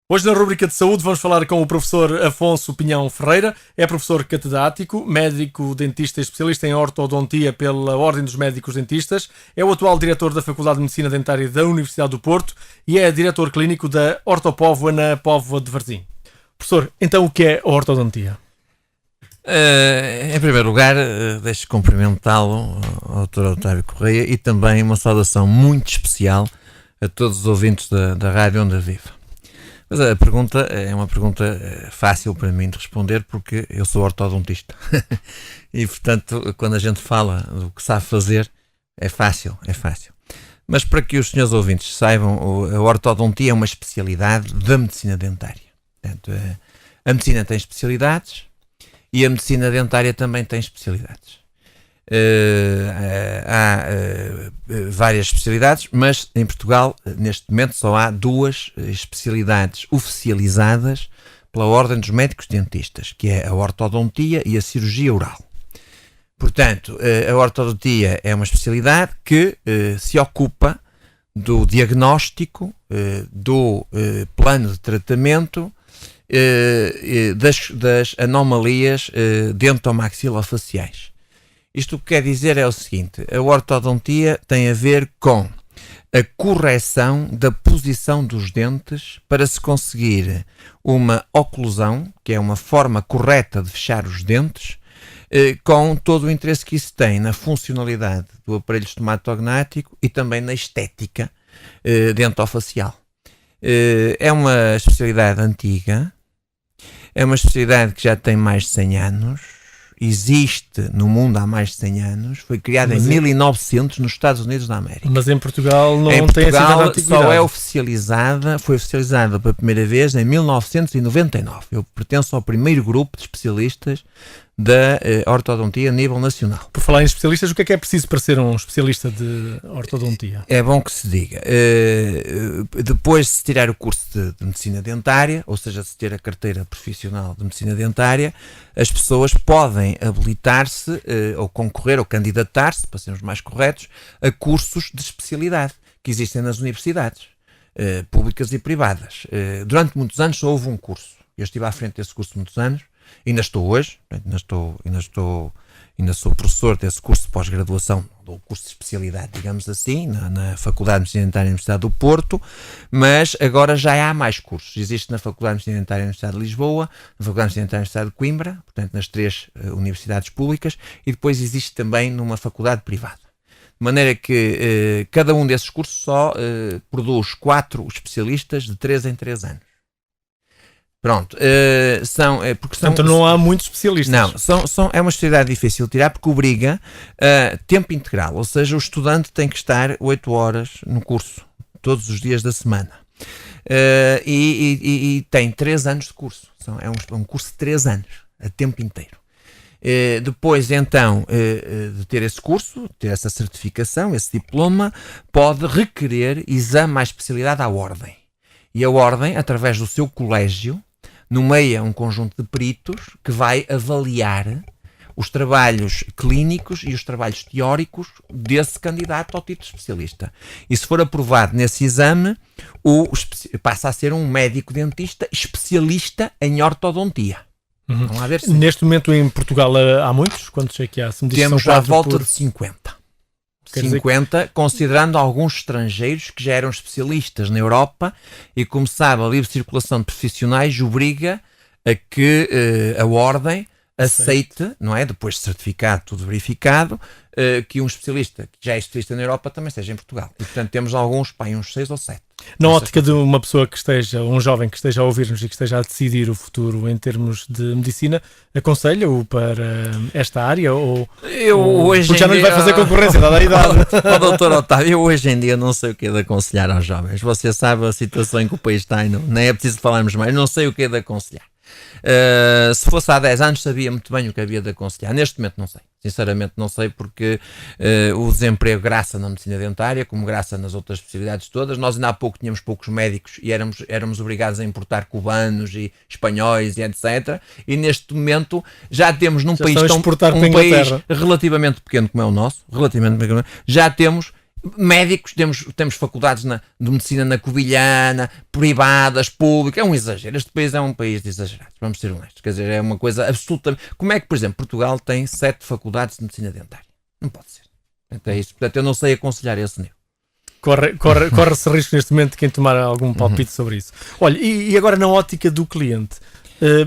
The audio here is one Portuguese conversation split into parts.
Hoje, na rubrica de saúde, vamos falar com o professor Afonso Pinhão Ferreira. É professor catedrático, médico dentista e especialista em ortodontia pela Ordem dos Médicos Dentistas. É o atual diretor da Faculdade de Medicina Dentária da Universidade do Porto e é diretor clínico da Ortopóvoa na Póvoa de Varzim. Professor, então o que é a ortodontia? Em primeiro lugar, deixo cumprimentá-lo, ao Dr. Otávio Correia, e também uma saudação muito especial a todos os ouvintes da rádio onde vivo. Mas a pergunta é uma pergunta fácil para mim de responder, porque eu sou ortodontista. E, portanto, quando a gente fala do que sabe fazer, é fácil. Mas para que os senhores ouvintes saibam, a ortodontia é uma especialidade da medicina dentária. Portanto, a medicina tem especialidades e a medicina dentária também tem especialidades. Há várias especialidades, mas em Portugal neste momento só há duas especialidades oficializadas pela Ordem dos Médicos Dentistas, que é a ortodontia e a cirurgia oral. Portanto, a ortodontia é uma especialidade que se ocupa do diagnóstico, do plano de tratamento, das anomalias dentomaxilofaciais. Isto o que quer dizer é o seguinte: a ortodontia tem a ver com a correção da posição dos dentes para se conseguir uma oclusão, que é uma forma correta de fechar os dentes, com todo o interesse que isso tem na funcionalidade do aparelho estomatognático e também na estética dentofacial. É uma especialidade antiga, é uma especialidade que já tem mais de 100 anos, existe no mundo há mais de 100 anos, foi criada em 1900 nos Estados Unidos da América. Mas em Portugal não em tem Portugal, essa antiguidade. Só é oficializada, foi oficializada pela primeira vez em 1999. Eu pertenço ao primeiro grupo de especialistas da ortodontia a nível nacional. Por falar em especialistas, o que é preciso para ser um especialista de ortodontia? É bom que se diga. Depois de se tirar o curso de medicina dentária, ou seja, de se ter a carteira profissional de medicina dentária, as pessoas podem habilitar-se ou concorrer ou candidatar-se, para sermos mais corretos, a cursos de especialidade que existem nas universidades públicas e privadas. Durante muitos anos só houve um curso. Eu estive à frente desse curso muitos anos. Ainda estou hoje, ainda sou professor desse curso de pós-graduação, do curso de especialidade, digamos assim, na Faculdade de Medicina Dentária da Universidade do Porto, mas agora já há mais cursos. Existe na Faculdade de Medicina Dentária da Universidade de Lisboa, na Faculdade de Medicina Dentária da Universidade de Coimbra, portanto nas três universidades públicas, e depois existe também numa faculdade privada. De maneira que cada um desses cursos só produz 4 especialistas de 3 em 3 anos. Pronto, Portanto, não há muitos especialistas. Não, é uma especialidade difícil de tirar porque obriga a tempo integral, ou seja, o estudante tem que estar 8 horas no curso, todos os dias da semana. E tem 3 anos de curso, é um curso de 3 anos, a tempo inteiro. Depois, então, de ter esse curso, ter essa certificação, esse diploma, pode requerer exame à especialidade à Ordem. E a Ordem, através do seu colégio, nomeia um conjunto de peritos que vai avaliar os trabalhos clínicos e os trabalhos teóricos desse candidato ao título de especialista. E se for aprovado nesse exame, passa a ser um médico dentista especialista em ortodontia. Uhum. Vamos lá ver se... Neste momento em Portugal há muitos? Quantos é que há? Temos à volta de 50. 50, considerando alguns estrangeiros que já eram especialistas na Europa, e como sabe, a livre circulação de profissionais obriga a que a Ordem aceite, não é? Depois de certificado, tudo verificado, que um especialista que já é especialista na Europa também esteja em Portugal. E portanto temos alguns, uns 6 ou 7. Na ótica de uma pessoa que esteja, um jovem que esteja a ouvir-nos e que esteja a decidir o futuro em termos de medicina, aconselha-o para esta área? Porque já não lhe vai fazer concorrência, dada a idade. Doutor Otávio, eu hoje em dia não sei o que é de aconselhar aos jovens. Você sabe a situação em que o país está e nem é preciso falarmos mais. Não sei o que é de aconselhar. Se fosse há 10 anos sabia muito bem o que havia de aconselhar. Neste momento não sei, sinceramente não sei, porque o desemprego graça na medicina dentária, como graça nas outras especialidades todas. Nós ainda há pouco tínhamos poucos médicos e éramos obrigados a importar cubanos e espanhóis e etc. E neste momento já temos num país relativamente pequeno como é o nosso, já temos Médicos, temos faculdades de medicina na Covilhana, privadas, públicas, é um exagero. Este país é um país de exagerados, vamos ser honestos. Quer dizer, é uma coisa absolutamente... Como é que, por exemplo, Portugal tem 7 faculdades de medicina dentária? Não pode ser. Portanto, é isso. Portanto, eu não sei aconselhar esse nível. Corre-se risco neste momento de quem tomar algum palpite sobre isso. Olha, e agora na ótica do cliente,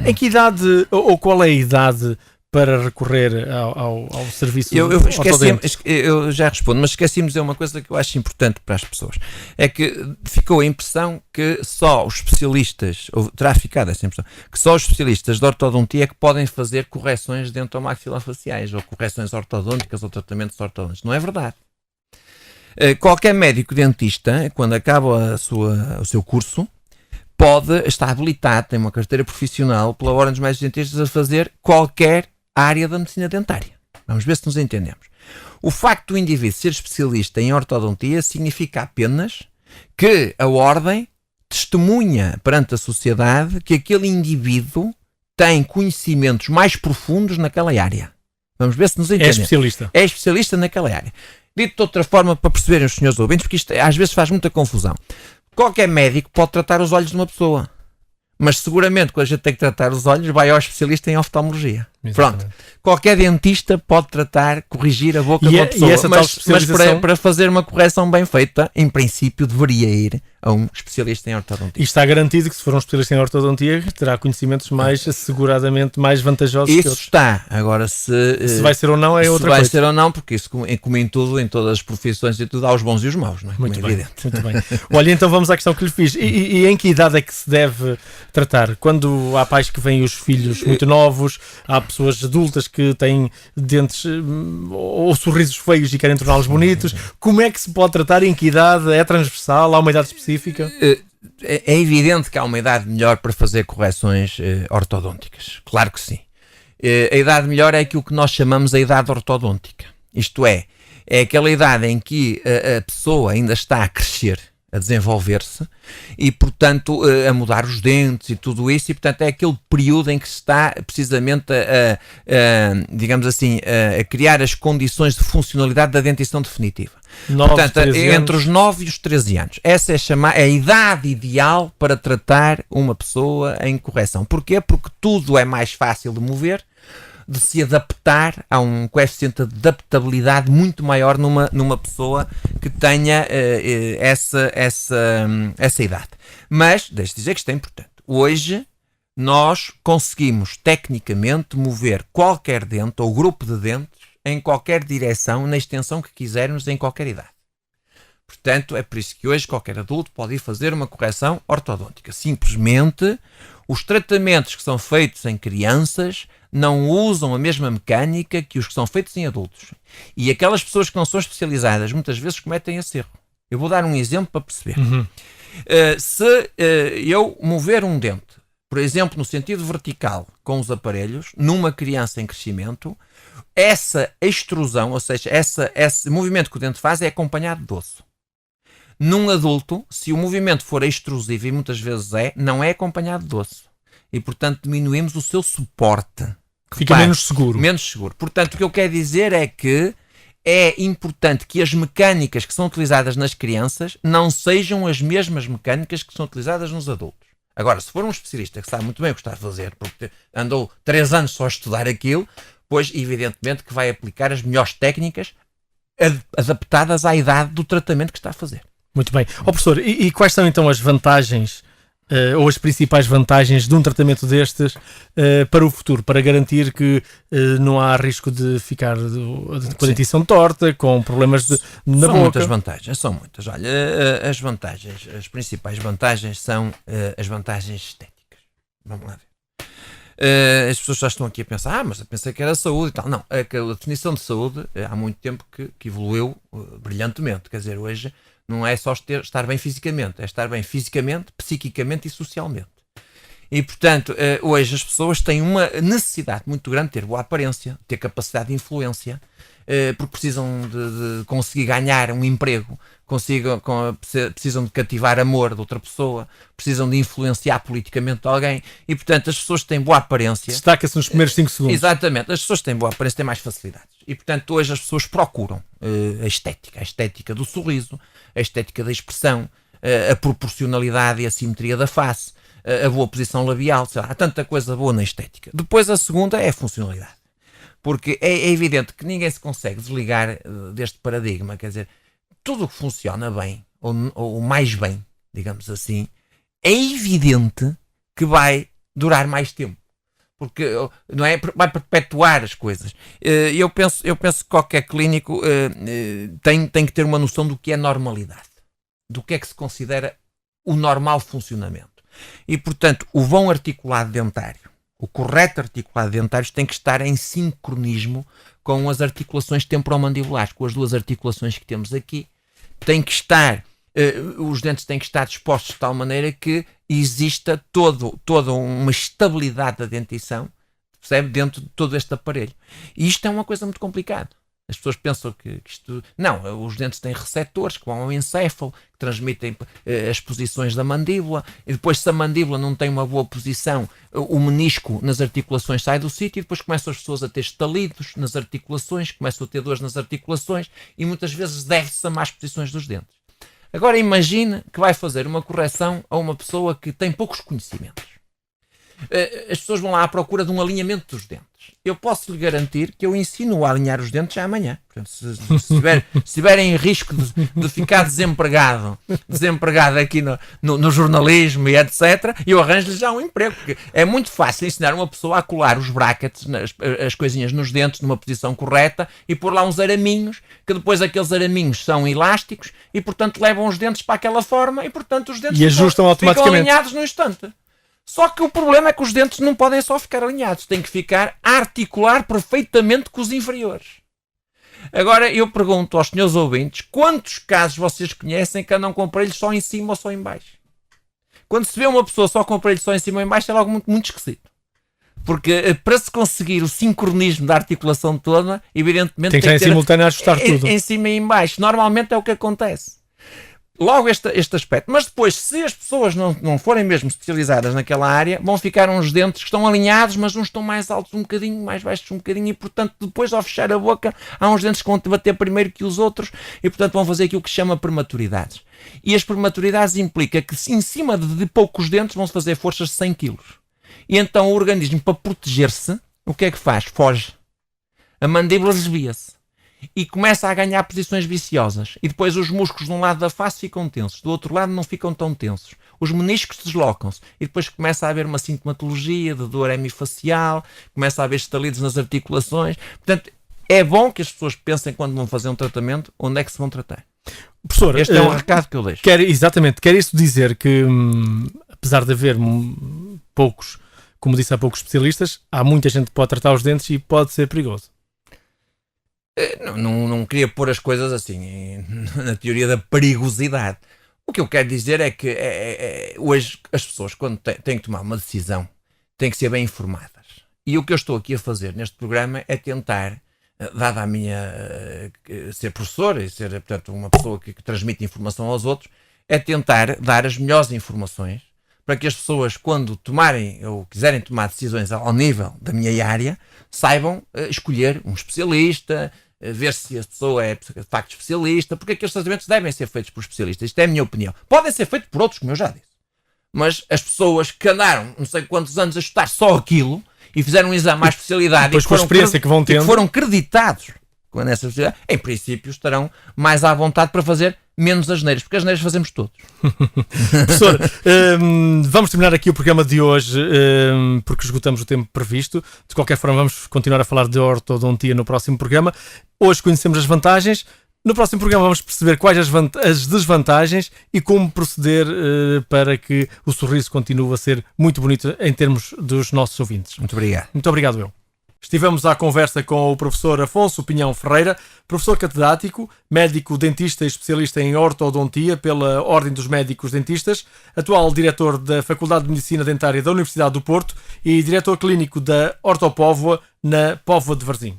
em que idade, ou qual é a idade para recorrer ao serviço eu já respondo, mas esqueci-me de dizer uma coisa que eu acho importante para as pessoas. É que ficou a impressão que só os especialistas, ou terá ficado essa impressão, que só os especialistas de ortodontia é que podem fazer correções dentomaxilofaciais, ou correções ortodônticas, ou tratamentos ortodônticos. Não é verdade. Qualquer médico dentista, quando acaba o seu curso, está habilitado, tem uma carteira profissional pela Ordem dos Médicos Dentistas a fazer qualquer área da medicina dentária. Vamos ver se nos entendemos. O facto do indivíduo ser especialista em ortodontia significa apenas que a Ordem testemunha perante a sociedade que aquele indivíduo tem conhecimentos mais profundos naquela área. Vamos ver se nos entendemos. É especialista naquela área. Dito de outra forma, para perceberem os senhores ouvintes, porque isto às vezes faz muita confusão. Qualquer médico pode tratar os olhos de uma pessoa, mas seguramente quando a gente tem que tratar os olhos, vai ao especialista em oftalmologia. Exatamente. Pronto. Qualquer dentista pode corrigir a boca de uma pessoa, mas para fazer uma correção bem feita, em princípio deveria ir a um especialista em ortodontia. E está garantido que se for um especialista em ortodontia terá conhecimentos mais, asseguradamente, mais vantajosos isso que outros. Está. Agora, se vai ser ou não é outra coisa. Se vai ser ou não, porque isso, como em tudo, em todas as profissões e tudo, há os bons e os maus, não é? Muito bem, muito bem. Olha, então vamos à questão que lhe fiz. E em que idade é que se deve tratar? Quando há pais que veem os filhos muito novos, há pessoas adultas que têm dentes ou sorrisos feios e querem torná-los bonitos, como é que se pode tratar? Em que idade? É transversal? Há uma idade específica? É evidente que há uma idade melhor para fazer correções ortodônticas. Claro que sim. A idade melhor é aquilo que nós chamamos a idade ortodôntica. Isto é aquela idade em que a pessoa ainda está a crescer, a desenvolver-se e, portanto, a mudar os dentes e tudo isso, e, portanto, é aquele período em que se está precisamente digamos assim, a criar as condições de funcionalidade da dentição definitiva. Portanto, entre os 9 e os 13 anos. Essa é a idade ideal para tratar uma pessoa em correção. Porquê? Porque tudo é mais fácil de mover, de se adaptar a um coeficiente de adaptabilidade muito maior numa pessoa que tenha essa idade. Mas, deixe-me dizer que isto é importante. Hoje, nós conseguimos tecnicamente mover qualquer dente ou grupo de dentes em qualquer direção, na extensão que quisermos, em qualquer idade. Portanto, é por isso que hoje qualquer adulto pode ir fazer uma correção ortodôntica. Simplesmente, os tratamentos que são feitos em crianças não usam a mesma mecânica que os que são feitos em adultos. E aquelas pessoas que não são especializadas muitas vezes cometem esse erro. Eu vou dar um exemplo para perceber. Se eu mover um dente, por exemplo, no sentido vertical com os aparelhos, numa criança em crescimento, essa extrusão, ou seja, esse movimento que o dente faz é acompanhado de osso. Num adulto, se o movimento for extrusivo, e muitas vezes não é acompanhado de osso. E, portanto, diminuímos o seu suporte. Fica menos seguro. Menos seguro. Portanto, o que eu quero dizer é que é importante que as mecânicas que são utilizadas nas crianças não sejam as mesmas mecânicas que são utilizadas nos adultos. Agora, se for um especialista que sabe muito bem o que está a fazer, porque andou 3 anos só a estudar aquilo, pois, evidentemente, que vai aplicar as melhores técnicas adaptadas à idade do tratamento que está a fazer. Muito bem. Professor, e quais são então as vantagens ou as principais vantagens de um tratamento destes para o futuro, para garantir que não há risco de ficar com a dentição torta, com problemas na boca? São muitas vantagens, são muitas. Olha, as principais vantagens são as vantagens estéticas. Vamos lá ver. As pessoas já estão aqui a pensar, mas eu pensei que era saúde e tal. Não, a definição de saúde há muito tempo que evoluiu brilhantemente. Quer dizer, hoje não é só estar bem fisicamente, é estar bem fisicamente, psiquicamente e socialmente. E, portanto, hoje as pessoas têm uma necessidade muito grande de ter boa aparência, ter capacidade de influência, porque precisam de conseguir ganhar um emprego, precisam de cativar amor de outra pessoa, precisam de influenciar politicamente alguém, e, portanto, as pessoas que têm boa aparência... Destaca-se nos primeiros 5 segundos. Exatamente, as pessoas que têm boa aparência têm mais facilidades. E, portanto, hoje as pessoas procuram a estética do sorriso, a estética da expressão, a proporcionalidade e a simetria da face, a boa posição labial, sei lá, há tanta coisa boa na estética. Depois a segunda é a funcionalidade. Porque é evidente que ninguém se consegue desligar deste paradigma, quer dizer, tudo o que funciona bem, ou mais bem, digamos assim, é evidente que vai durar mais tempo. Porque não é, vai perpetuar as coisas. Eu penso que qualquer clínico tem que ter uma noção do que é normalidade, do que é que se considera o normal funcionamento. E, portanto, o bom articulado dentário, o correto articulado dentário tem que estar em sincronismo com as articulações temporomandibulares, com as duas articulações que temos aqui. Tem que estar, os dentes têm que estar dispostos de tal maneira que exista toda uma estabilidade da dentição, percebe? Dentro de todo este aparelho. E isto é uma coisa muito complicada. As pessoas pensam que isto... Não, os dentes têm receptores que vão ao encéfalo, que transmitem as posições da mandíbula, e depois, se a mandíbula não tem uma boa posição, o menisco nas articulações sai do sítio, e depois começam as pessoas a ter estalidos nas articulações, começam a ter dores nas articulações, e muitas vezes deve-se a más posições dos dentes. Agora imagine que vai fazer uma correção a uma pessoa que tem poucos conhecimentos. As pessoas vão lá à procura de um alinhamento dos dentes. Eu posso lhe garantir que eu ensino a alinhar os dentes já amanhã. Portanto, se estiver em risco de ficar desempregado aqui no jornalismo e etc., eu arranjo-lhe já um emprego. Porque é muito fácil ensinar uma pessoa a colar os brackets, as coisinhas nos dentes, numa posição correta, e pôr lá uns araminhos, que depois aqueles araminhos são elásticos e, portanto, levam os dentes para aquela forma e, portanto, os dentes ficam alinhados no instante. Só que o problema é que os dentes não podem só ficar alinhados, têm que ficar a articular perfeitamente com os inferiores. Agora eu pergunto aos senhores ouvintes, quantos casos vocês conhecem que andam com aparelhos só em cima ou só em baixo? Quando se vê uma pessoa só com aparelhos só em cima ou em baixo é algo muito, muito esquisito. Porque para se conseguir o sincronismo da articulação toda, evidentemente tem que estar em simultâneo a ajustar tudo. Em cima e em baixo. Normalmente é o que acontece. Logo este aspecto. Mas depois, se as pessoas não forem mesmo especializadas naquela área, vão ficar uns dentes que estão alinhados, mas uns estão mais altos um bocadinho, mais baixos um bocadinho, e portanto depois ao fechar a boca há uns dentes que vão bater primeiro que os outros, e portanto vão fazer aquilo que se chama prematuridades. E as prematuridades implica que em cima de poucos dentes vão-se fazer forças de 100 kg. E então o organismo, para proteger-se, o que é que faz? Foge. A mandíbula desvia-se. E começa a ganhar posições viciosas. E depois os músculos de um lado da face ficam tensos, do outro lado não ficam tão tensos. Os meniscos deslocam-se. E depois começa a haver uma sintomatologia de dor hemifacial, começa a haver estalidos nas articulações. Portanto, é bom que as pessoas pensem, quando vão fazer um tratamento, onde é que se vão tratar. Professor, este é um recado que eu deixo. Exatamente. Quer isso dizer que, apesar de haver poucos, como disse há poucos especialistas, há muita gente que pode tratar os dentes e pode ser perigoso? Não queria pôr as coisas assim, na teoria da perigosidade. O que eu quero dizer é que hoje as pessoas, quando têm que tomar uma decisão, têm que ser bem informadas. E o que eu estou aqui a fazer neste programa é tentar, dada a minha ser professor e ser, portanto, uma pessoa que transmite informação aos outros, é tentar dar as melhores informações para que as pessoas, quando tomarem ou quiserem tomar decisões ao nível da minha área, saibam escolher um especialista, ver se a pessoa é de facto especialista, porque aqueles tratamentos devem ser feitos por especialistas. Isto é a minha opinião. Podem ser feitos por outros, como eu já disse. Mas as pessoas que andaram não sei quantos anos a estudar só aquilo e fizeram um exame à especialidade depois, com a experiência que vão tendo, e foram creditados nessa especialidade, em princípio estarão mais à vontade para fazer menos asneiras, porque asneiras fazemos todos. Professor, vamos terminar aqui o programa de hoje, porque esgotamos o tempo previsto. De qualquer forma, vamos continuar a falar de ortodontia no próximo programa. Hoje conhecemos as vantagens. No próximo programa vamos perceber quais as desvantagens e como proceder para que o sorriso continue a ser muito bonito em termos dos nossos ouvintes. Muito obrigado. Muito obrigado, eu. Estivemos à conversa com o professor Afonso Pinhão Ferreira, professor catedrático, médico dentista e especialista em ortodontia pela Ordem dos Médicos Dentistas, atual diretor da Faculdade de Medicina Dentária da Universidade do Porto e diretor clínico da Ortopóvoa na Póvoa de Varzim.